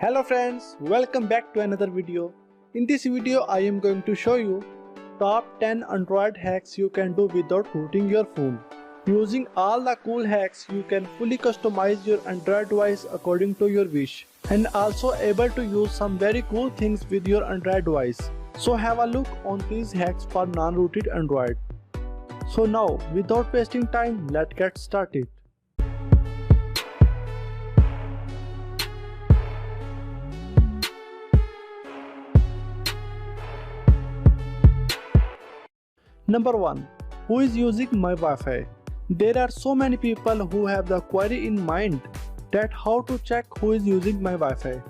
Hello friends, welcome back to another video. In this video I am going to show you top 10 Android hacks you can do without rooting your phone. Using all the cool hacks you can fully customize your Android device according to your wish and also able to use some very cool things with your Android device. So have a look on these hacks for non-rooted Android. So now without wasting time, let's get started. Number 1. Who is using my Wi-Fi? There are so many people who have the query in mind that how to check who is using my Wi-Fi.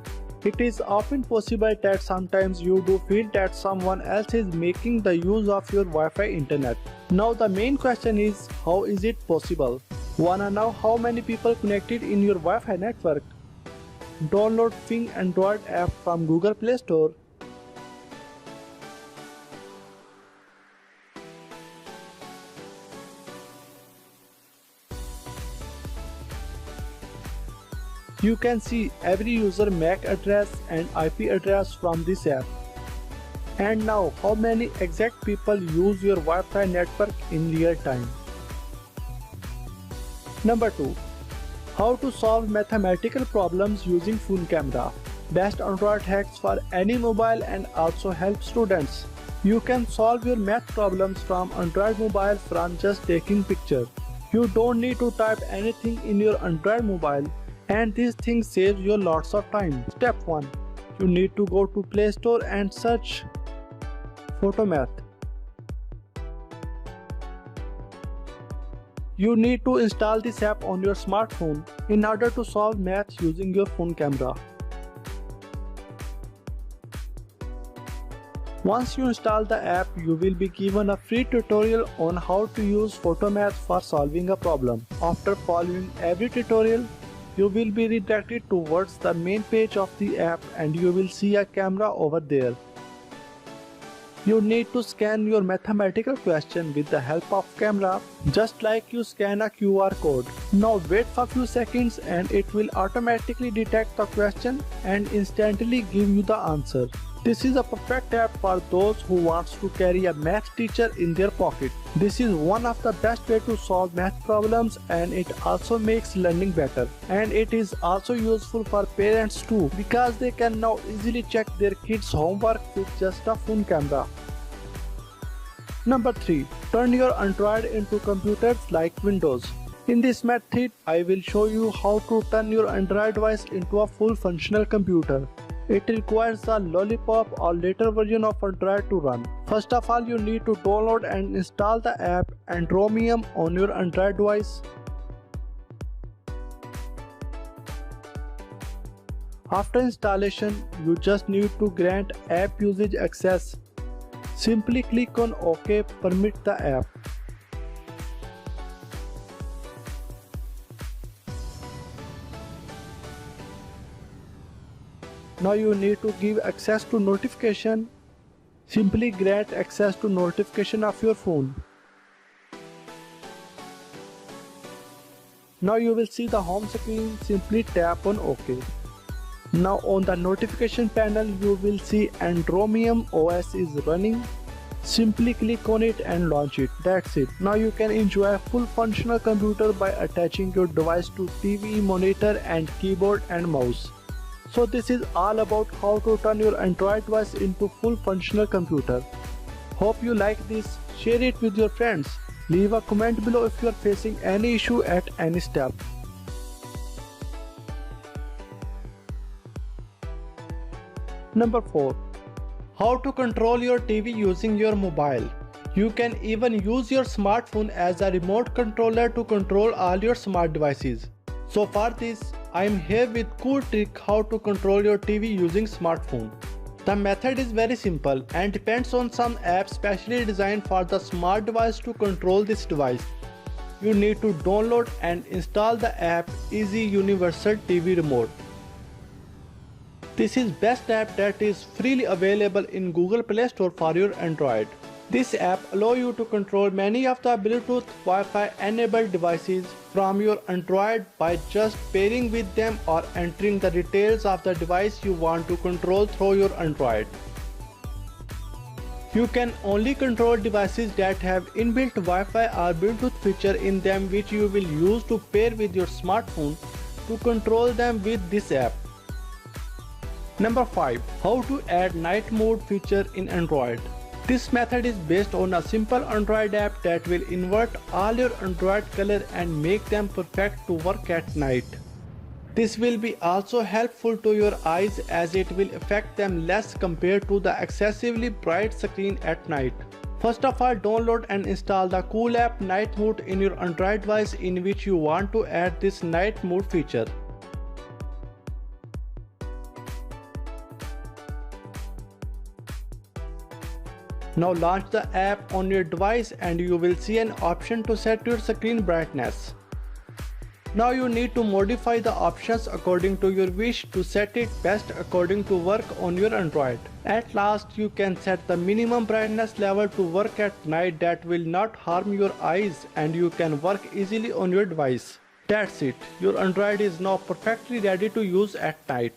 It is often possible that sometimes you do feel that someone else is making the use of your Wi-Fi internet. Now the main question is, how is it possible? Wanna know how many people connected in your Wi-Fi network? Download Ping Android app from Google Play Store. You can see every user MAC address and IP address from this app. And now how many exact people use your Wi-Fi network in real time. Number 2. How to solve mathematical problems using phone camera. Best Android hacks for any mobile and also help students. You can solve your math problems from Android mobile from just taking picture. You don't need to type anything in your Android mobile. And this thing saves you lots of time. Step 1. You need to go to Play Store and search Photomath. You need to install this app on your smartphone in order to solve math using your phone camera. Once you install the app, you will be given a free tutorial on how to use Photomath for solving a problem. After following every tutorial, you will be redirected towards the main page of the app and you will see a camera over there. You need to scan your mathematical question with the help of camera, just like you scan a QR code. Now wait for a few seconds and it will automatically detect the question and instantly give you the answer. This is a perfect app for those who wants to carry a math teacher in their pocket. This is one of the best way to solve math problems and it also makes learning better. And it is also useful for parents too because they can now easily check their kids' homework with just a phone camera. Number 3. Turn your Android into computers like Windows. In this method, I will show you how to turn your Android device into a full functional computer. It requires a Lollipop or later version of Android to run. First of all, you need to download and install the app Andromium on your Android device. After installation, you just need to grant app usage access. Simply click on OK, permit the app. Now you need to give access to notification. Simply grant access to notification of your phone. Now you will see the home screen. Simply tap on OK. Now on the notification panel you will see Andromium OS is running. Simply click on it and launch it. That's it. Now you can enjoy a full functional computer by attaching your device to TV, monitor and keyboard and mouse. So this is all about how to turn your Android device into full functional computer. Hope you like this. Share it with your friends. Leave a comment below if you are facing any issue at any step. Number 4. How to control your TV using your mobile. You can even use your smartphone as a remote controller to control all your smart devices. So for this, I am here with cool trick how to control your TV using smartphone. The method is very simple and depends on some apps specially designed for the smart device to control this device. You need to download and install the app Easy Universal TV Remote. This is best app that is freely available in Google Play Store for your Android. This app allows you to control many of the Bluetooth Wi-Fi enabled devices from your Android by just pairing with them or entering the details of the device you want to control through your Android. You can only control devices that have inbuilt Wi-Fi or Bluetooth feature in them, which you will use to pair with your smartphone to control them with this app. Number 5. How to add night mode feature in Android. This method is based on a simple Android app that will invert all your Android color and make them perfect to work at night. This will be also helpful to your eyes as it will affect them less compared to the excessively bright screen at night. First of all, download and install the cool app Night Mode in your Android device in which you want to add this night mode feature. Now launch the app on your device and you will see an option to set your screen brightness. Now you need to modify the options according to your wish to set it best according to work on your Android. At last, you can set the minimum brightness level to work at night that will not harm your eyes and you can work easily on your device. That's it, your Android is now perfectly ready to use at night.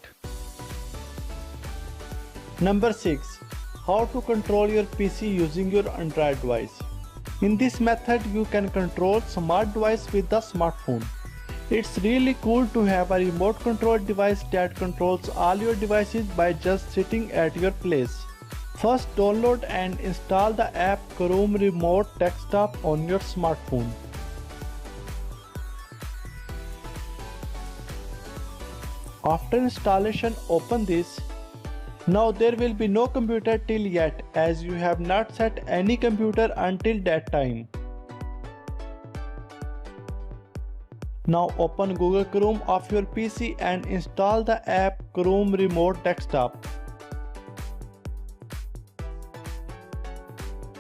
Number 6. How to control your PC using your Android device. In this method, you can control smart device with the smartphone. It's really cool to have a remote control device that controls all your devices by just sitting at your place. First, download and install the app Chrome Remote Desktop on your smartphone. After installation, open this. Now there will be no computer till yet as you have not set any computer until that time. Now open Google Chrome of your PC and install the app Chrome Remote Desktop.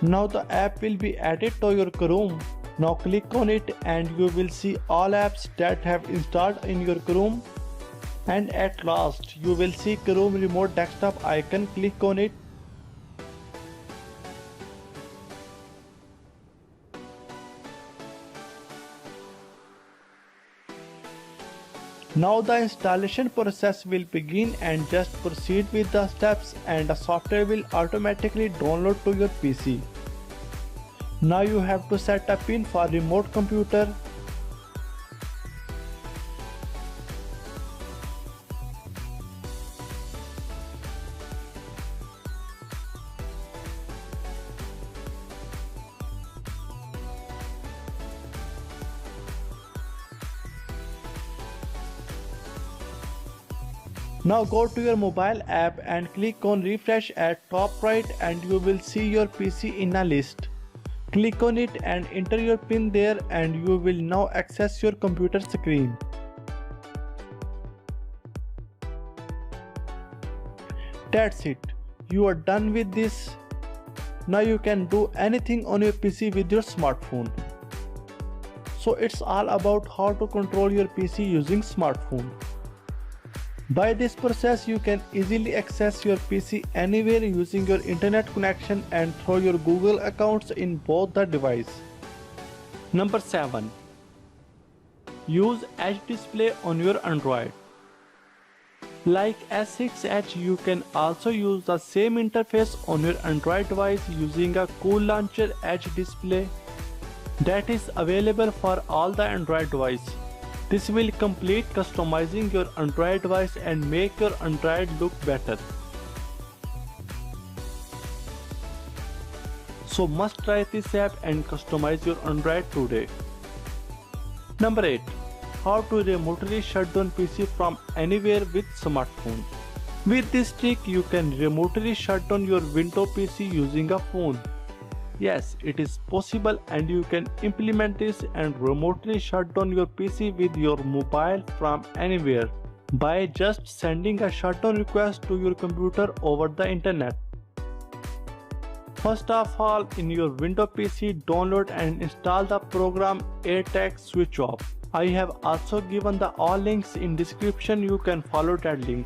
Now the app will be added to your Chrome. Now click on it and you will see all apps that have installed in your Chrome. And at last you will see Chrome Remote Desktop icon. Click on it. Now the installation process will begin and just proceed with the steps and the software will automatically download to your PC. Now you have to set a pin for remote computer. Now go to your mobile app and click on refresh at top right and you will see your PC in a list. Click on it and enter your pin there and you will now access your computer screen. That's it. You are done with this. Now you can do anything on your PC with your smartphone. So it's all about how to control your PC using smartphone. By this process, you can easily access your PC anywhere using your internet connection and through your Google accounts in both the device. Number 7. Use Edge display on your Android. Like S6 Edge, you can also use the same interface on your Android device using a cool launcher Edge display that is available for all the Android device. This will complete customizing your Android device and make your Android look better. So must try this app and customize your Android today. Number 8. How to remotely shut down PC from anywhere with smartphone. With this trick, you can remotely shut down your Windows PC using a phone. Yes, it is possible and you can implement this and remotely shut down your PC with your mobile from anywhere by just sending a shutdown request to your computer over the internet. First of all, in your Windows PC, download and install the program AirTag Switch Off. I have also given the all links in description. You can follow that link.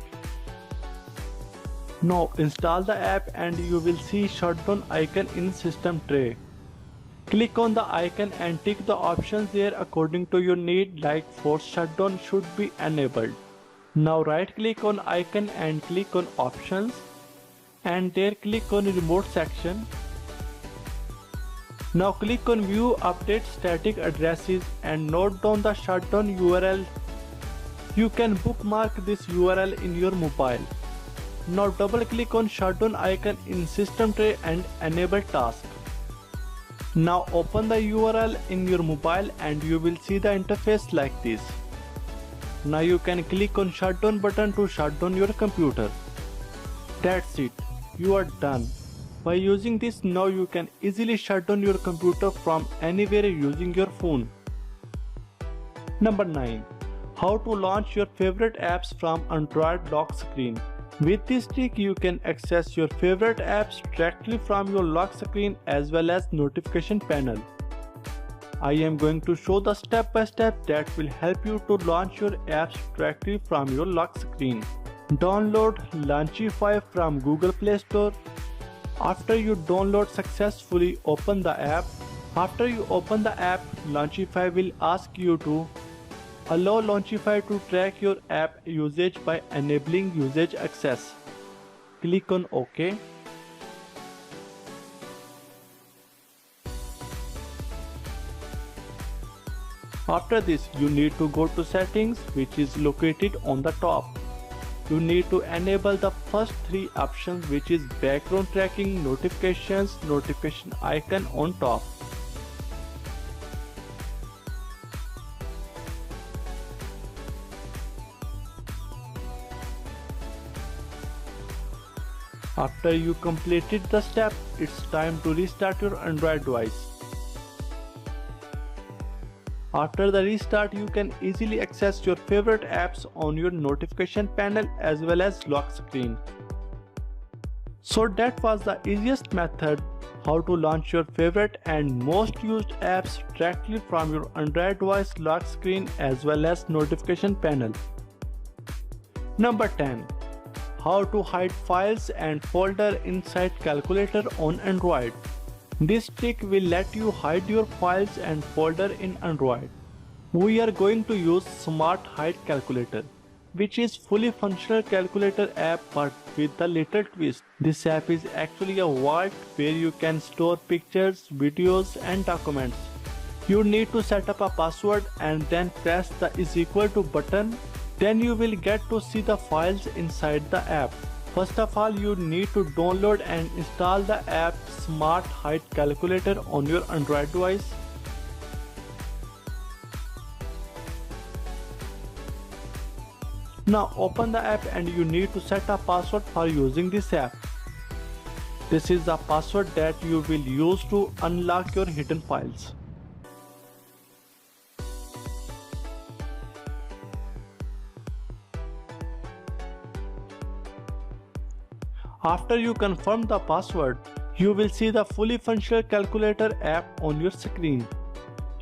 Now install the app and you will see shutdown icon in system tray. Click on the icon and tick the options there according to your need, like force shutdown should be enabled. Now right click on icon and click on options, and there click on remote section. Now click on view update static addresses and note down the shutdown URL. You can bookmark this URL in your mobile. Now double click on shutdown icon in system tray and enable task. Now open the URL in your mobile and you will see the interface like this. Now you can click on shutdown button to shut down your computer. That's it, you are done. By using this, now you can easily shut down your computer from anywhere using your phone. Number 9. How to launch your favorite apps from Android lock screen. With this trick, you can access your favorite apps directly from your lock screen as well as notification panel. I am going to show the step by step that will help you to launch your apps directly from your lock screen. Download Launchify from Google Play Store. After you download successfully, open the app. After you open the app, Launchify will ask you to allow Launchify to track your app usage by enabling usage access. Click on OK. After this, you need to go to settings, which is located on the top. You need to enable the first three options, which is background tracking, notifications, notification icon on top. After you completed the step, it's time to restart your Android device. After the restart, you can easily access your favorite apps on your notification panel as well as lock screen. So that was the easiest method how to launch your favorite and most used apps directly from your Android device lock screen as well as notification panel. Number 10. How to hide files and folder inside calculator on Android. This trick will let you hide your files and folder in Android. We are going to use Smart Hide Calculator, which is fully functional calculator app but with a little twist. This app is actually a vault where you can store pictures, videos and documents. You need to set up a password and then press the == button. Then you will get to see the files inside the app. First of all, you need to download and install the app Smart Hide Calculator on your Android device. Now open the app and you need to set a password for using this app. This is the password that you will use to unlock your hidden files. After you confirm the password, you will see the fully functional calculator app on your screen.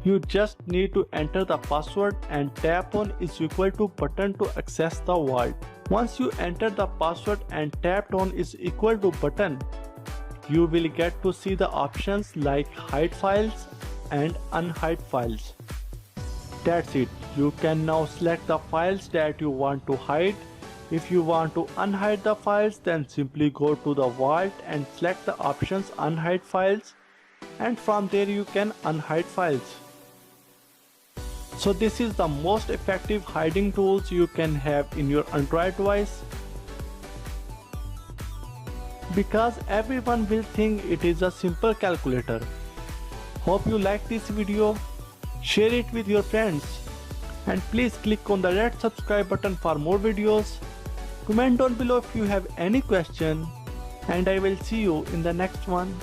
You just need to enter the password and tap on == button to access the vault. Once you enter the password and tapped on == button, you will get to see the options like hide files and unhide files. That's it. You can now select the files that you want to hide. If you want to unhide the files, then simply go to the vault and select the options unhide files, and from there you can unhide files. So this is the most effective hiding tools you can have in your Android device, because everyone will think it is a simple calculator. Hope you like this video. Share it with your friends and please click on the red subscribe button for more videos. Comment down below if you have any question, and I will see you in the next one.